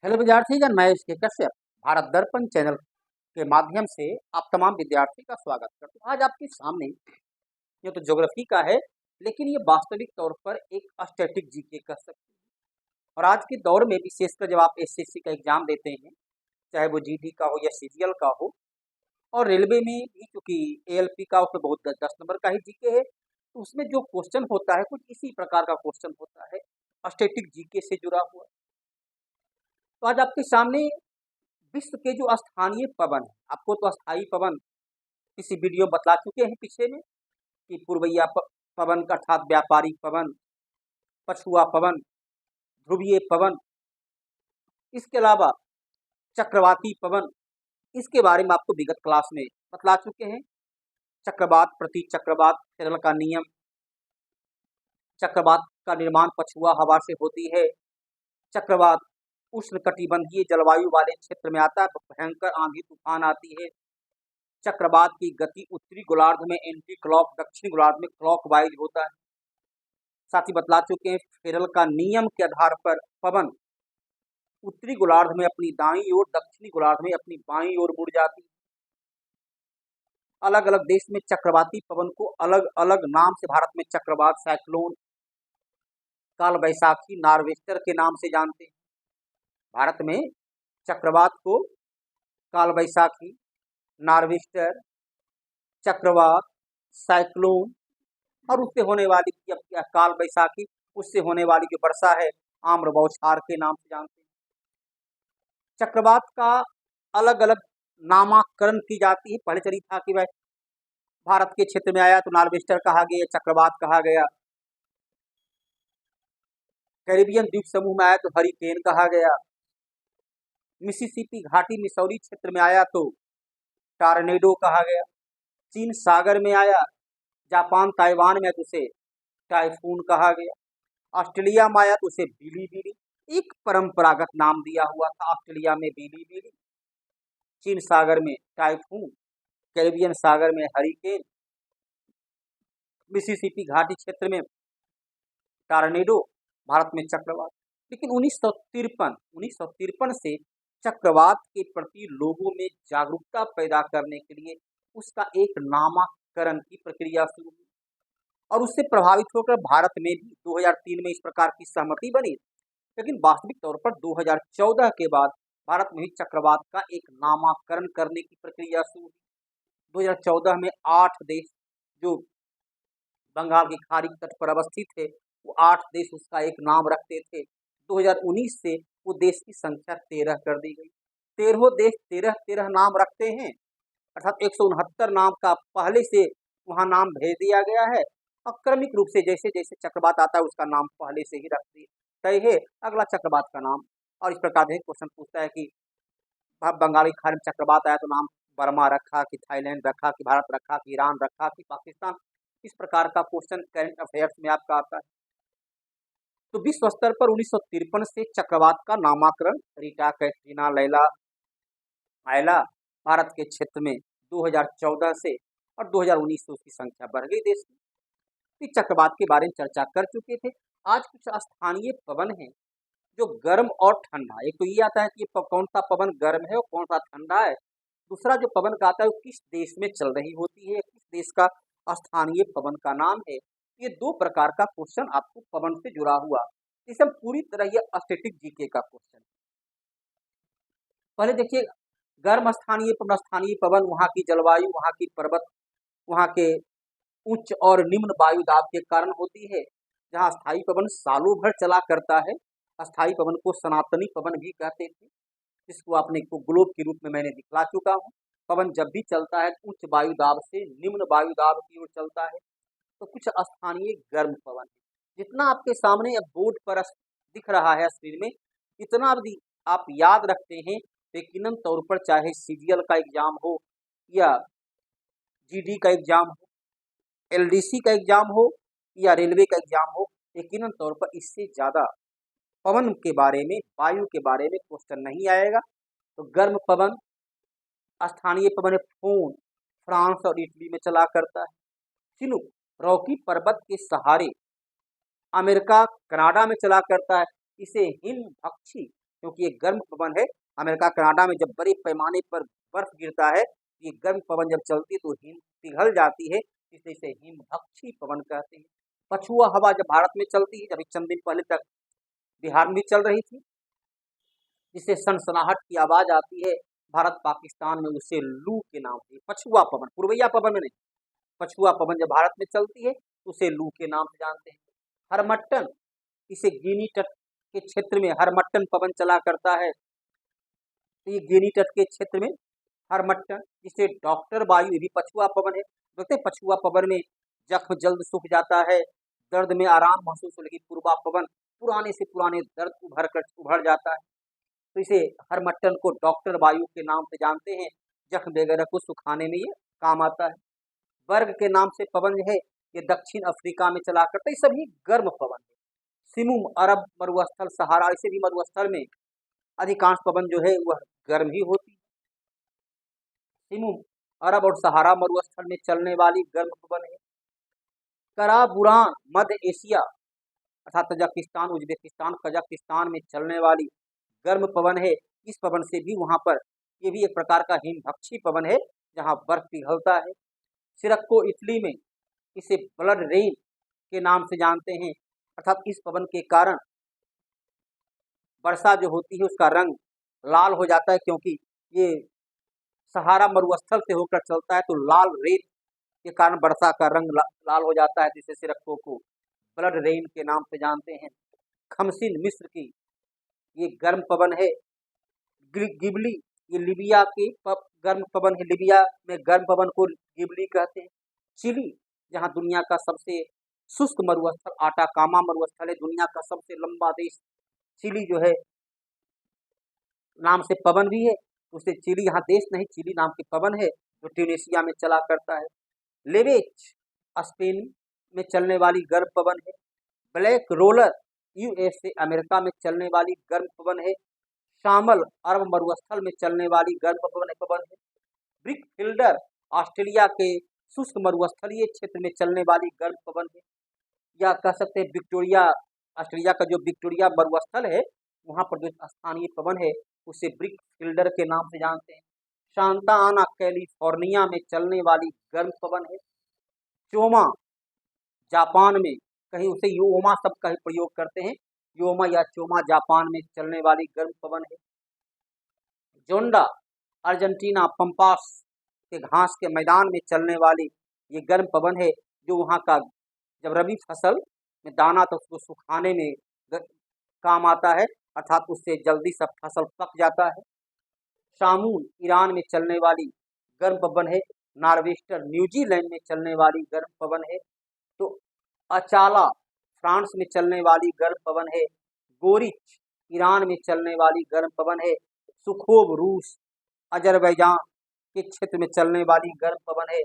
Hello विद्यार्थीगण, मैं इसके कश्यप भारत दर्पण चैनल के माध्यम से आप तमाम विद्यार्थी का स्वागत करता हूँ। आज आपके सामने ये तो ज्योग्राफी का है, लेकिन ये वास्तविक तौर पर एक स्टैटिक जीके कह सकते हैं। और आज के दौर में विशेषकर जब आप एसएससी का एग्जाम देते हैं, चाहे वो जीडी का हो या सीजीएल का हो, और रेलवे में भी चूंकि एएलपी का उसमें बहुत 10 नंबर का ही जीके है, तो उसमें जो क्वेश्चन होता है कुछ इसी प्रकार का क्वेश्चन होता है, स्टैटिक जीके से जुड़ा हुआ। तो आज आपके सामने विश्व के जो स्थानीय पवन है, आपको तो अस्थाई पवन किसी वीडियो में बतला चुके हैं पीछे में कि पूर्वैया पवन अर्थात व्यापारिक पवन, पछुआ पवन, ध्रुवीय पवन, इसके अलावा चक्रवाती पवन, इसके बारे में आपको विगत क्लास में बतला चुके हैं। चक्रवात, प्रति चक्रवात, केरल का नियम, चक्रवात का निर्माण पछुआ हवा से होती है। चक्रवात उष्णकटिबंधीय जलवायु वाले क्षेत्र में आता है, भयंकर आंधी तूफान आती है। चक्रवात की गति उत्तरी गोलार्ध में एंटी क्लॉक, दक्षिणी गोलार्ध में क्लॉक वाइज होता है। साथ ही बतला चुके हैं फेरल का नियम के आधार पर पवन उत्तरी गोलार्ध में अपनी दाईं ओर, दक्षिणी गोलार्ध में अपनी बाईं ओर मुड़ जाती है। अलग अलग देश में चक्रवाती पवन को अलग अलग नाम से, भारत में चक्रवात, साइक्लोन, काल बैसाखी, नार्वेस्टर के नाम से जानते हैं। भारत में चक्रवात को काल बैसाखी, नार्वेस्टर, चक्रवात, साइक्लोन और उससे होने वाली काल बैसाखी, उससे होने वाली जो वर्षा है आम्र बौछार के नाम से जानते हैं। चक्रवात का अलग अलग नामकरण की जाती है। पहले चली था कि भाई भारत के क्षेत्र में आया तो नार्वेस्टर कहा गया, चक्रवात कहा गया। कैरिबियन द्वीप समूह में आया तो हरिकेन कहा गया। मिसिसिपी घाटी मिसौरी क्षेत्र में आया तो टॉर्नेडो कहा गया। चीन सागर में आया, जापान ताइवान में तो उसे टाइफून कहा गया। ऑस्ट्रेलिया में आया तो उसे बीली बीली, एक परंपरागत नाम दिया हुआ था ऑस्ट्रेलिया में बीली बीली। चीन सागर में टाइफून, कैरिबियन सागर में हरिकेन, मिसिसिपी घाटी क्षेत्र में टॉर्नेडो, भारत में चक्रवात। लेकिन 1953 से चक्रवात के प्रति लोगों में जागरूकता पैदा करने के लिए उसका एक नामकरण की प्रक्रिया शुरू हुई और उससे प्रभावित होकर भारत में भी 2003 में इस प्रकार की सहमति बनी। लेकिन वास्तविक तौर पर 2014 के बाद भारत में भी चक्रवात का एक नामकरण करने की प्रक्रिया शुरू हुई। 2014 में 8 देश जो बंगाल की खाड़ी तट पर अवस्थित थे, वो 8 देश उसका एक नाम रखते थे। 2019 से वो देश की संख्या 13 कर दी गई। 13 देश 13 नाम रखते हैं, अर्थात 169 नाम का पहले से वहाँ नाम भेज दिया गया है और क्रमिक रूप से जैसे जैसे चक्रवात आता है उसका नाम पहले से ही रख दिया तय है अगला चक्रवात का नाम। और इस प्रकार से क्वेश्चन पूछता है कि बंगाली खाड़ी में चक्रवात आया तो नाम बर्मा रखा कि थाईलैंड रखा कि भारत रखा कि ईरान रखा कि पाकिस्तान, इस प्रकार का क्वेश्चन करंट अफेयर्स में आपका आता है। तो विश्व स्तर पर 1953 से चक्रवात का नामकरण रीटा, कैटरीना, लैला, आयला भारत के क्षेत्र में 2014 से और 2019 से उसकी संख्या बढ़ गई देश में। इस चक्रवात के बारे में चर्चा कर चुके थे। आज कुछ स्थानीय पवन हैं जो गर्म और ठंडा, एक तो ये आता है कि कौन सा पवन गर्म है और कौन सा ठंडा है। दूसरा जो पवन का आता है वो किस देश में चल रही होती है, किस देश का स्थानीय पवन का नाम है। ये 2 प्रकार का क्वेश्चन आपको पवन से जुड़ा हुआ, इसे पूरी तरह ये स्टैटिक जीके का क्वेश्चन। पहले देखिए गर्म स्थानीय पवन वहाँ की जलवायु, वहाँ की पर्वत, वहाँ के उच्च और निम्न वायु दाब के कारण होती है। जहाँ स्थायी पवन सालों भर चला करता है, अस्थायी पवन को सनातनी पवन भी कहते थे, जिसको आपने को ग्लोब के रूप में मैंने दिखला चुका हूँ। पवन जब भी चलता है उच्च वायु दाब से निम्न वायु दाब की ओर चलता है। तो कुछ स्थानीय गर्म पवन है, जितना आपके सामने अब बोर्ड पर दिख रहा है स्क्रीन में, इतना आप याद रखते हैं तो यकीनन तौर पर चाहे सीजीएल का एग्जाम हो या जीडी का एग्जाम हो, एलडीसी का एग्जाम हो या रेलवे का एग्जाम हो, यकीनन तौर पर इससे ज़्यादा पवन के बारे में, वायु के बारे में क्वेश्चन नहीं आएगा। तो गर्म पवन, स्थानीय पवन फोन फ्रांस और इटली में चला करता है। चिनूक रॉकी पर्वत के सहारे अमेरिका, कनाडा में चला करता है। इसे हिमभक्षी क्योंकि ये गर्म पवन है। अमेरिका कनाडा में जब बड़े पैमाने पर बर्फ गिरता है, ये गर्म पवन जब चलती है तो हिम पिघल जाती है, इसलिए इसे हिमभक्षी पवन कहते हैं। पछुआ हवा जब भारत में चलती है, जब चंद दिन पहले तक बिहार में भी चल रही थी, जिससे सनसनाहट की आवाज आती है, भारत पाकिस्तान में उसे लू के नाम से, पछुआ पवन, पुरवैया पवन में नहीं, पछुआ पवन जब भारत में चलती है तो उसे लू के नाम से जानते हैं। हरमट्टन, इसे गिनी तट के क्षेत्र में हरमट्टन पवन चला करता है, तो ये गिनी तट के क्षेत्र में हरमट्टन, जिसे डॉक्टर वायु, ये भी पछुआ पवन है। देखते हैं पछुआ पवन में जख्म जल्द सूख जाता है, दर्द में आराम महसूस हो, लेकिन पूर्वा पवन पुराने से पुराने दर्द उभर जाता है, तो इसे हरमट्टन को डॉक्टर वायु के नाम से जानते हैं। जख्म वगैरह को सुखाने में ये काम आता है। बर्ग के नाम से पवन है, ये दक्षिण अफ्रीका में चला करता है, सभी गर्म पवन है। सिमुम, अरब मरुस्थल सहारा, इसे भी मरुस्थल में अधिकांश पवन जो है वह गर्म ही होती है। सिमुम अरब और सहारा मरुस्थल में चलने वाली गर्म पवन है। कराबुरान, मध्य एशिया अर्थात तजाकिस्तान, उज्बेकिस्तान, कजाकिस्तान में चलने वाली गर्म पवन है। इस पवन से भी वहां पर, ये भी एक प्रकार का हिमभक्षी पवन है जहां बर्फ पिघलता है। सिरक्को, इटली में इसे ब्लड रेन के नाम से जानते हैं, अर्थात इस पवन के कारण वर्षा जो होती है उसका रंग लाल हो जाता है, क्योंकि ये सहारा मरुस्थल से होकर चलता है, तो लाल रेत के कारण वर्षा का रंग लाल हो जाता है, जिसे सिरक्को को ब्लड रेन के नाम से जानते हैं। खमसिन, मिस्र की ये गर्म पवन है। गिबली, ये लीबिया की गर्म पवन है, लीबिया में गर्म पवन को गिबली कहते हैं। चिली, जहां दुनिया का सबसे शुष्क मरुस्थल आटाकामा मरुस्थल है, दुनिया का सबसे लंबा देश चिली जो है, नाम से पवन भी है, उसे चिली, यहाँ देश नहीं, चिली नाम के पवन है जो ट्यूनीशिया में चला करता है। लेवेच, स्पेन में चलने वाली गर्म पवन है। ब्लैक रोलर, यूएसए अमेरिका में चलने वाली गर्म पवन है। शामल, अरब मरुस्थल में चलने वाली गर्म पवन है। ब्रिक फिल्डर, ऑस्ट्रेलिया के शुष्क मरुस्थलीय क्षेत्र में चलने वाली गर्म पवन है। या कह सकते हैं विक्टोरिया, ऑस्ट्रेलिया का जो विक्टोरिया मरुस्थल है वहां पर जो स्थानीय पवन है उसे ब्रिक फिल्डर के नाम से जानते हैं। शांता आना, कैलिफोर्निया में चलने वाली गर्म पवन है। चोमा, जापान में, कहीं उसे योमा शब्द का ही प्रयोग करते हैं, योमा या चोमा, जापान में चलने वाली गर्म पवन है। जोंडा, अर्जेंटीना, पंपास के घास के मैदान में चलने वाली ये गर्म पवन है, जो वहाँ का जब रबी फसल में दाना तो उसको सुखाने में काम आता है, अर्थात उससे जल्दी सब फसल पक जाता है। शामून, ईरान में चलने वाली गर्म पवन है। नॉर्वेस्टर, न्यूजीलैंड में चलने वाली गर्म पवन है। तो अचाला, फ्रांस में चलने वाली गर्म पवन है। गोरिच, ईरान में चलने वाली गर्म पवन है। सुखोब, रूस, अजरबैजान के क्षेत्र में चलने वाली गर्म पवन है।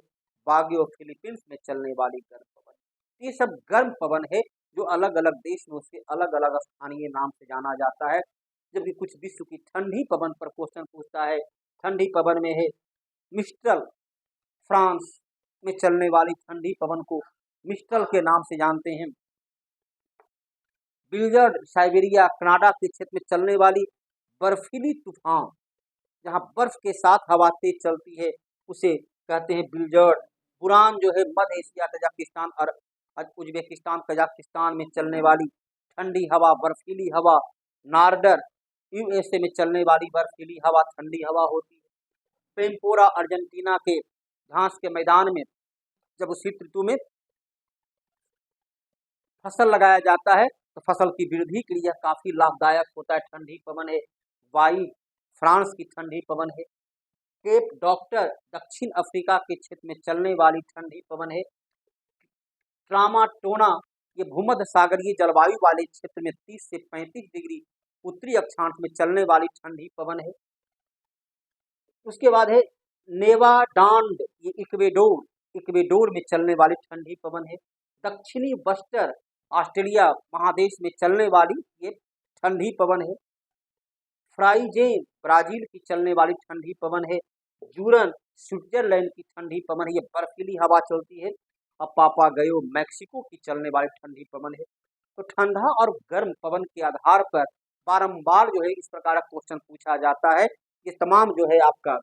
बागियो, फिलीपींस में चलने वाली गर्म पवन। ये सब गर्म पवन है जो अलग अलग देश में उसके अलग अलग स्थानीय नाम से जाना जाता है। जबकि कुछ विश्व की ठंडी पवन पर क्वेश्चन पूछता है, ठंडी पवन में है मिस्ट्रल, फ्रांस में चलने वाली ठंडी पवन को मिस्ट्रल के नाम से जानते हैं। बिल्जर्ड, साइबेरिया, कनाडा के क्षेत्र में चलने वाली बर्फीली तूफान, जहां बर्फ के साथ हवा तेज चलती है, उसे कहते हैं बिल्जर्ड। बुरान जो है मध्य एशिया, तजाकिस्तान और उज्बेकिस्तान, कजाकिस्तान में चलने वाली ठंडी हवा, बर्फीली हवा। नार्डर, यूएसए में चलने वाली बर्फीली हवा, ठंडी हवा होती है। पेम्पोरा, अर्जेंटीना के घास के मैदान में जब उस ऋतु में फसल लगाया जाता है तो फसल की वृद्धि के लिए काफी लाभदायक होता है, ठंडी पवन है। वाई, फ्रांस की ठंडी पवन है। केप डॉक्टर, दक्षिण अफ्रीका के क्षेत्र में चलने वाली ठंडी पवन है। ट्रामाटोना, ये भूमध्य सागरीय जलवायु वाले क्षेत्र में 30 से 35 डिग्री उत्तरी अक्षांश में चलने वाली ठंडी पवन है। उसके बाद है नेवाडांड, ये इक्वेडोर में चलने वाली ठंडी पवन है। दक्षिणी बस्टर, ऑस्ट्रेलिया महादेश में चलने वाली ये ठंडी पवन है। फ्राइजेन, ब्राजील की चलने वाली ठंडी पवन है। जूरन, स्विट्जरलैंड की ठंडी पवन है, ये बर्फीली हवा चलती है। अब पापागयो, मैक्सिको की चलने वाली ठंडी पवन है। तो ठंडा और गर्म पवन के आधार पर बारंबार जो है इस प्रकार का क्वेश्चन पूछा जाता है। ये तमाम जो है आपका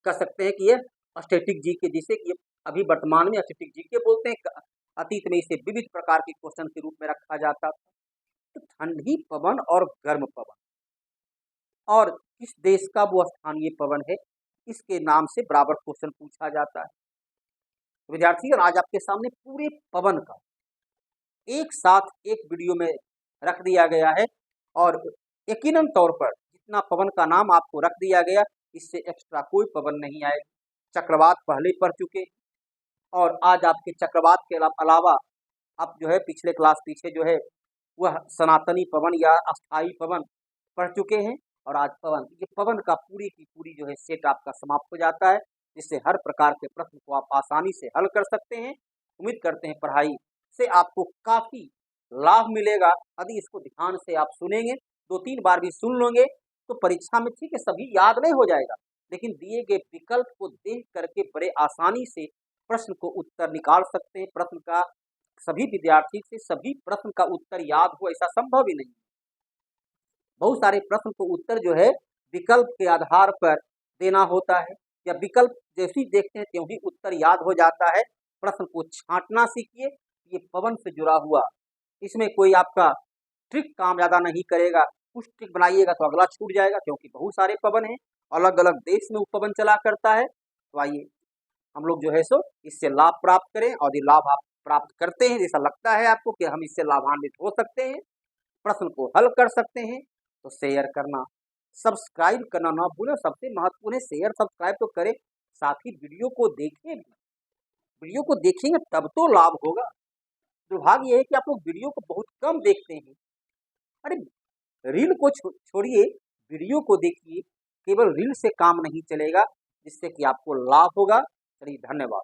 कह सकते हैं कि ये स्टैटिक जीके, जिसे कि अभी वर्तमान में स्टैटिक जीके बोलते हैं, अतीत में इसे विविध प्रकार के क्वेश्चन के रूप में रखा जाता था। तो ठंडी पवन और गर्म पवन और किस देश का वो स्थानीय पवन है, इसके नाम से बराबर क्वेश्चन पूछा जाता है। विद्यार्थी आज आपके सामने पूरे पवन का एक साथ एक वीडियो में रख दिया गया है और यकीनन तौर पर जितना पवन का नाम आपको रख दिया गया, इससे एक्स्ट्रा कोई पवन नहीं आएगा। चक्रवात पहले पढ़ चुके और आज आपके चक्रवात के अलावा आप जो है पिछले क्लास पीछे जो है वह सनातनी पवन या अस्थाई पवन पढ़ चुके हैं। और आज पवन, ये पवन का पूरी की पूरी जो है सेट आपका समाप्त हो जाता है, जिससे हर प्रकार के प्रश्न को आप आसानी से हल कर सकते हैं। उम्मीद करते हैं पढ़ाई से आपको काफ़ी लाभ मिलेगा। यदि इसको ध्यान से आप सुनेंगे, 2-3 बार भी सुन लोगे तो परीक्षा में ठीक है सभी याद नहीं हो जाएगा, लेकिन दिए गए विकल्प को देख करके बड़े आसानी से प्रश्न को उत्तर निकाल सकते हैं। प्रश्न का सभी विद्यार्थी से सभी प्रश्न का उत्तर याद हो ऐसा संभव ही नहीं। बहुत सारे प्रश्न को उत्तर जो है विकल्प के आधार पर देना होता है, या विकल्प जैसे ही देखते हैं त्यों ही उत्तर याद हो जाता है। प्रश्न को छांटना सीखिए। ये पवन से जुड़ा हुआ, इसमें कोई आपका ट्रिक काम ज़्यादा नहीं करेगा। कुछ ट्रिक बनाइएगा तो अगला छूट जाएगा, क्योंकि बहुत सारे पवन हैं, अलग अलग देश में वो पवन चला करता है। तो आइए हम लोग जो है सो इससे लाभ प्राप्त करें, और यदि लाभ आप प्राप्त करते हैं, जैसा लगता है आपको कि हम इससे लाभान्वित हो सकते हैं, प्रश्न को हल कर सकते हैं, तो शेयर करना, सब्सक्राइब करना ना भूलें। सबसे महत्वपूर्ण है शेयर सब्सक्राइब तो करें, साथ ही वीडियो को देखें भी। वीडियो को देखेंगे तब तो लाभ होगा। दुर्भाग्य यह है कि आप लोग वीडियो को बहुत कम देखते हैं। अरे रील को छोड़िए, वीडियो को देखिए। केवल रील से काम नहीं चलेगा, जिससे कि आपको लाभ होगा। चलिए धन्यवाद।